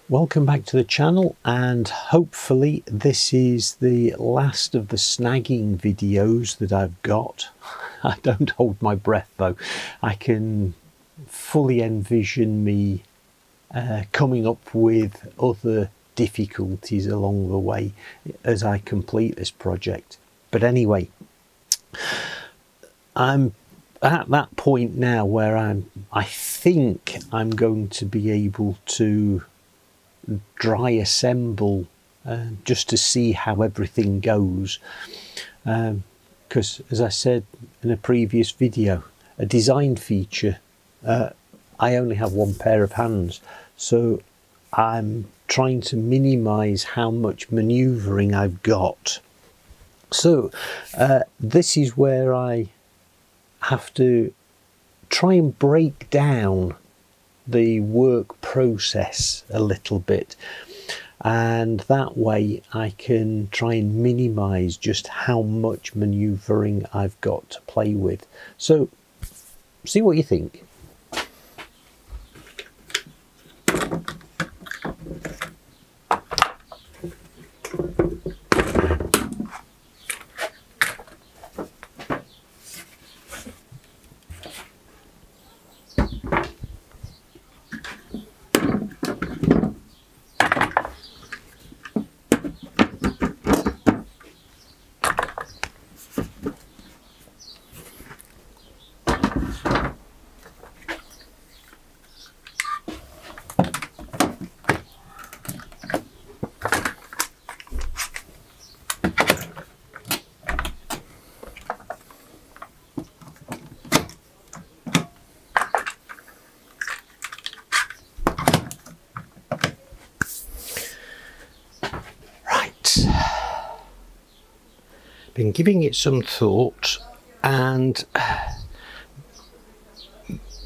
Welcome back to the channel, and hopefully this is the last of the snagging videos that I've got. I don't hold my breath though. I can fully envision me coming up with other difficulties along the way as I complete this project. But anyway, I'm at that point now where I think I'm going to be able to dry assemble just to see how everything goes, because as I said in a previous video, a design feature, I only have one pair of hands, so I'm trying to minimize how much manoeuvring I've got. So this is where I have to try and break down the work process a little bit, and that way I can try and minimize just how much manoeuvring I've got to play with. So see what you think. Been giving it some thought, and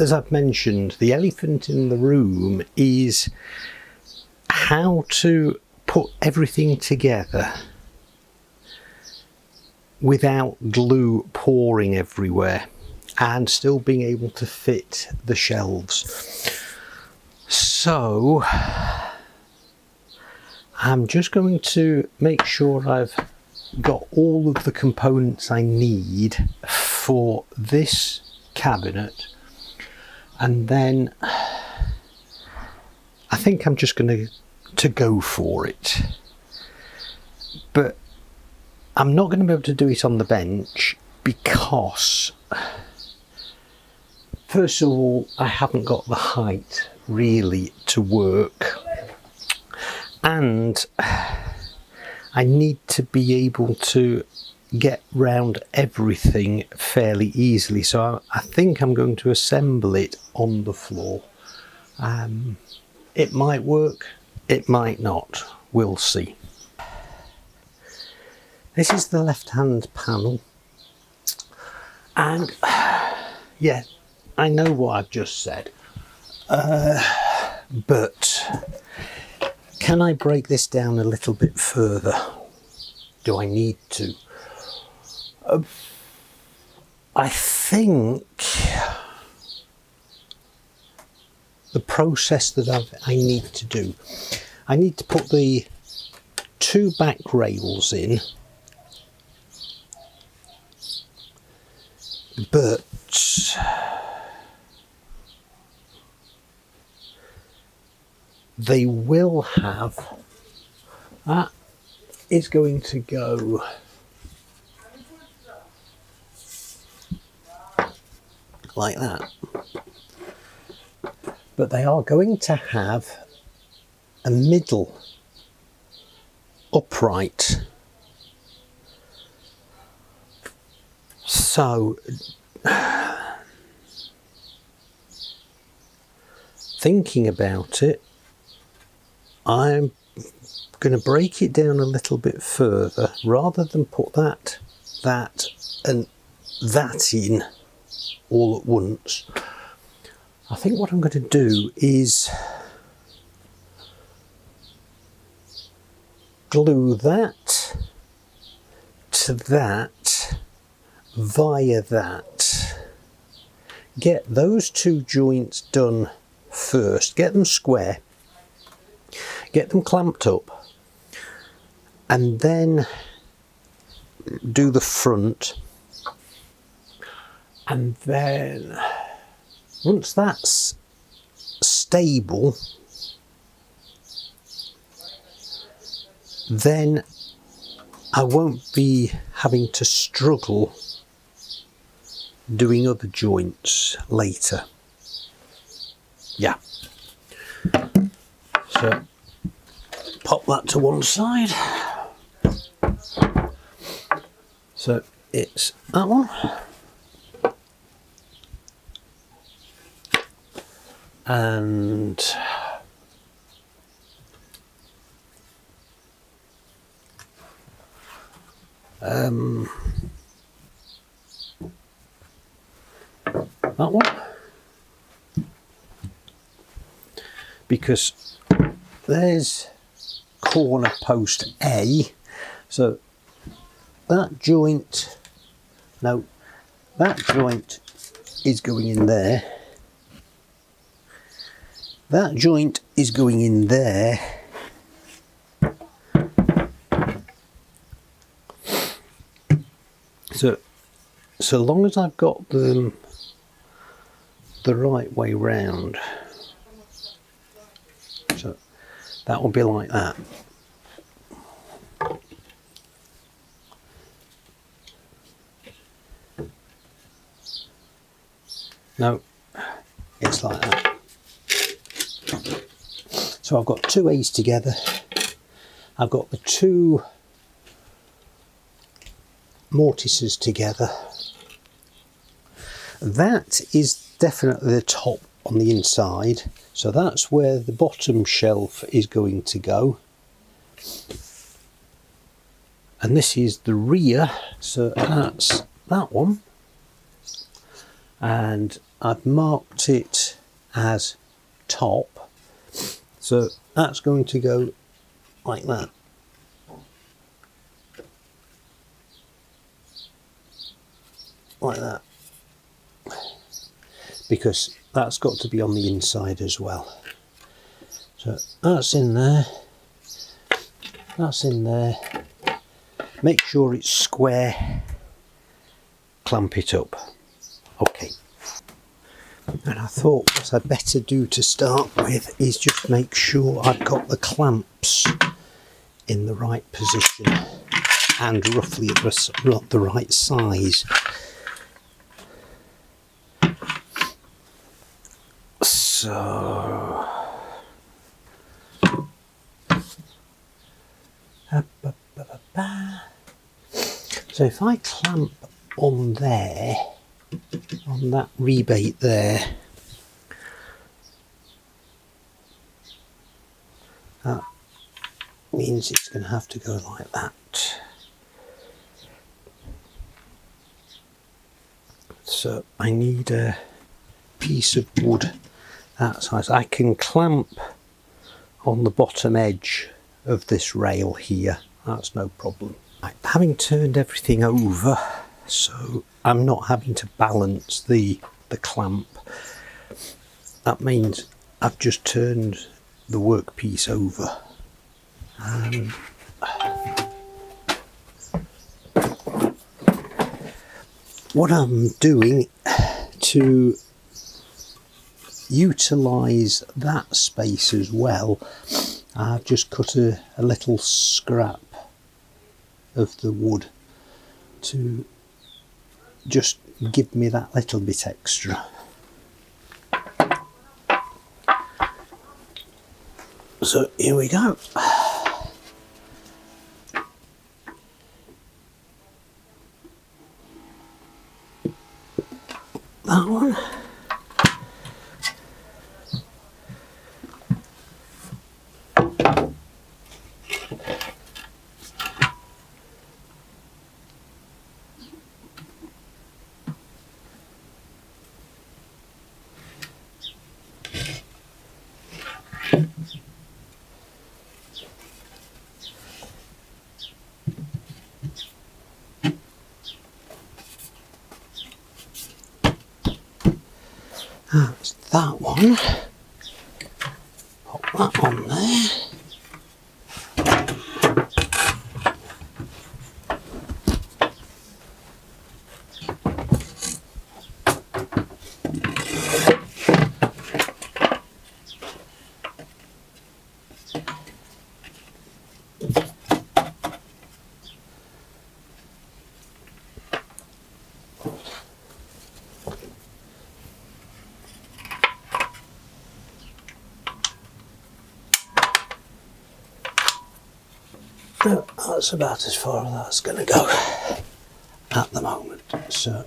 as I've mentioned, the elephant in the room is how to put everything together without glue pouring everywhere and still being able to fit the shelves. So I'm just going to make sure I've got all of the components I need for this cabinet, and then I think I'm just going to go for it. But I'm not going to be able to do it on the bench because, first of all, I haven't got the height really to work, and I need to be able to get round everything fairly easily. So I think I'm going to assemble it on the floor. It might work, it might not, we'll see. This is the left-hand panel, and yeah, I know what I've just said, but can I break this down a little bit further? Do I need to? I think the process that I need to do, I need to put the two back rails in, but they will have, that is going to go like that, but they are going to have a middle upright. So thinking about it, I'm going to break it down a little bit further rather than put that and that in all at once. I think what I'm going to do is glue that to that via that. Get those two joints done first, get them square, get them clamped up, and then do the front, and then once that's stable, then I won't be having to struggle doing other joints later. Yeah. So pop that to one side. So it's that one. And that one, because there's corner post A, so that joint, no, that joint is going in there, that joint is going in there, so long as I've got them the right way round, so that will be like that. No, it's like that. So I've got two A's together, I've got the two mortises together. That is definitely the top on the inside, so that's where the bottom shelf is going to go, and this is the rear, so that's that one, and I've marked it as top, so that's going to go like that. Like that, because that's got to be on the inside as well. So that's in there, that's in there, make sure it's square, clamp it up. Okay, and I thought what I'd better do to start with is just make sure I've got the clamps in the right position and roughly at the right size. So if I clamp on there, on that rebate there, that means it's going to have to go like that. So I need a piece of wood that size. I can clamp on the bottom edge of this rail here, that's no problem. Right, having turned everything over, so I'm not having to balance the clamp, that means I've just turned the workpiece over. What I'm doing to utilise that space as well, I've just cut a little scrap of the wood to just give me that little bit extra. So here we go. That one. That's that one. Pop that on there. No, that's about as far as that's going to go at the moment. So,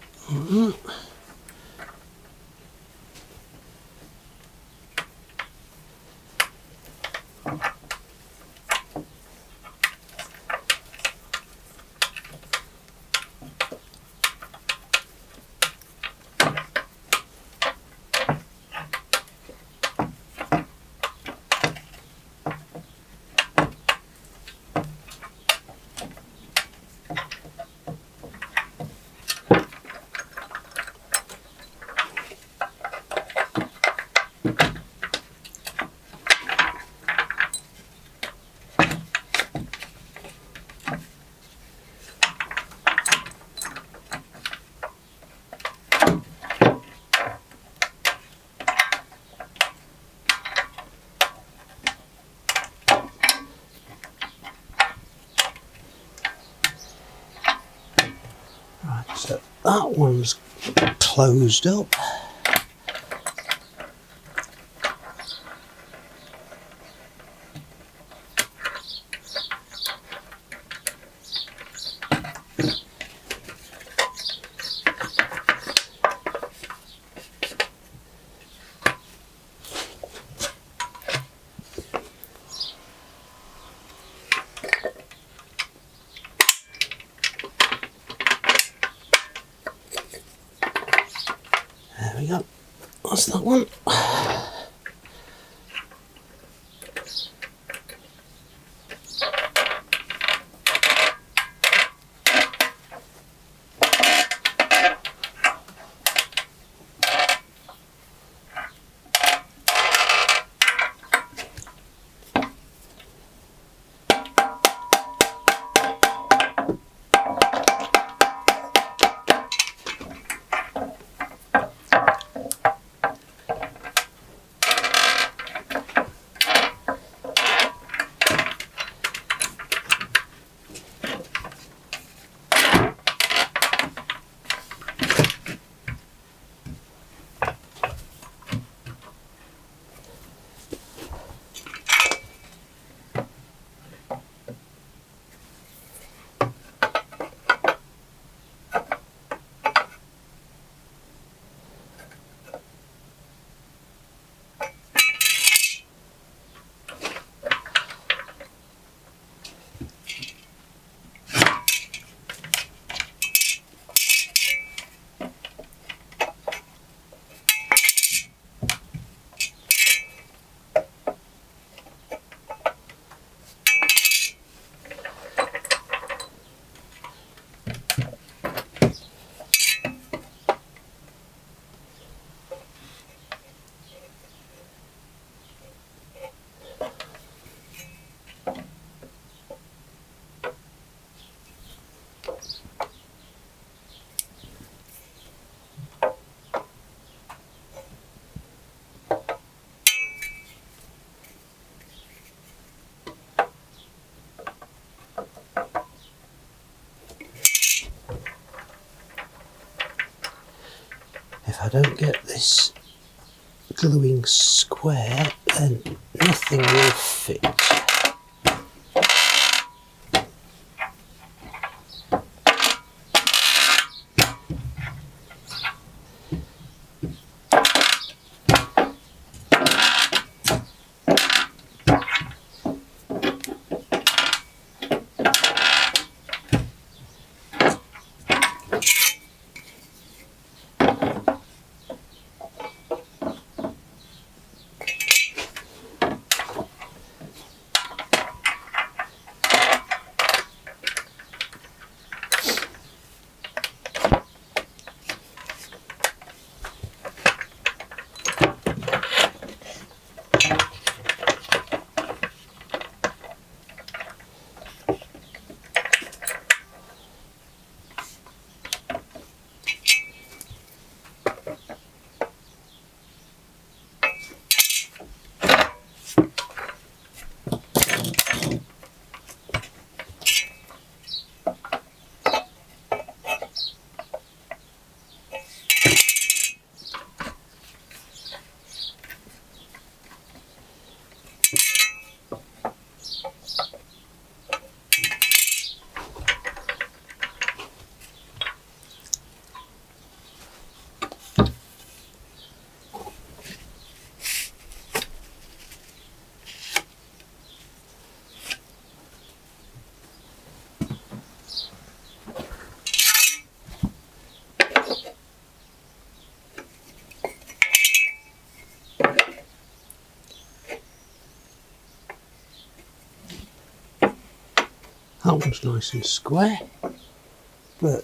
right, so that one's closed up. There we go. That's that one. If I don't get this gluing square, then nothing will fit. That one's nice and square, but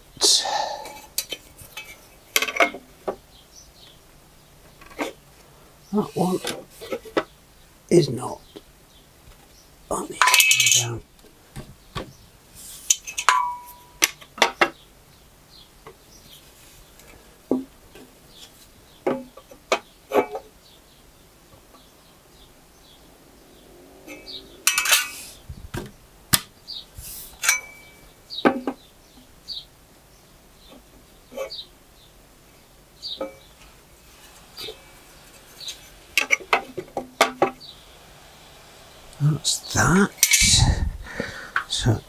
that one is not. That needs to go down. That's that. So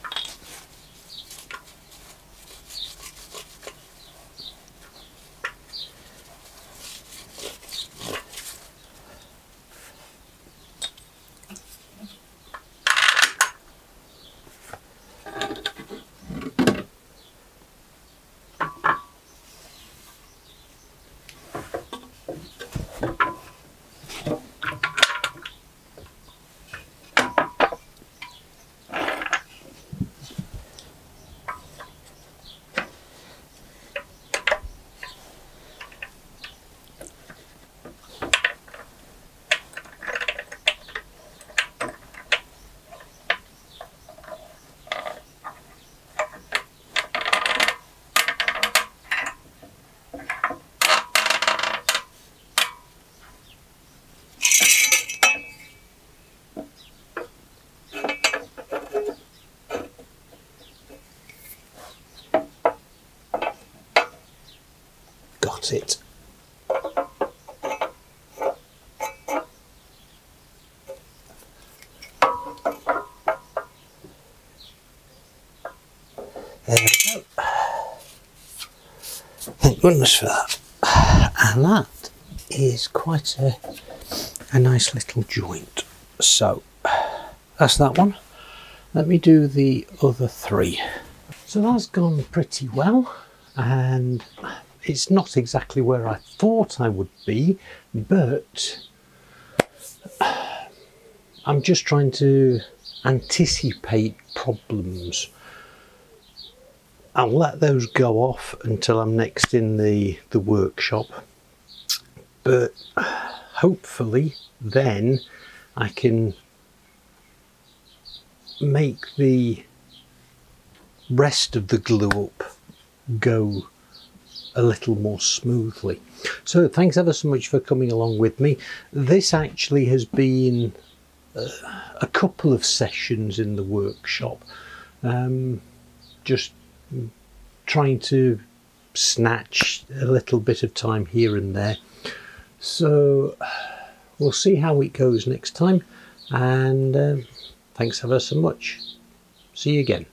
got it. There we go. Thank goodness for that. And that is quite a nice little joint. So that's that one. Let me do the other three. So that's gone pretty well, and it's not exactly where I thought I would be, but I'm just trying to anticipate problems. I'll let those go off until I'm next in the workshop, but hopefully then I can make the rest of the glue up go a little more smoothly. So thanks ever so much for coming along with me. This actually has been a couple of sessions in the workshop, just trying to snatch a little bit of time here and there. So we'll see how it goes next time, and thanks ever so much. See you again.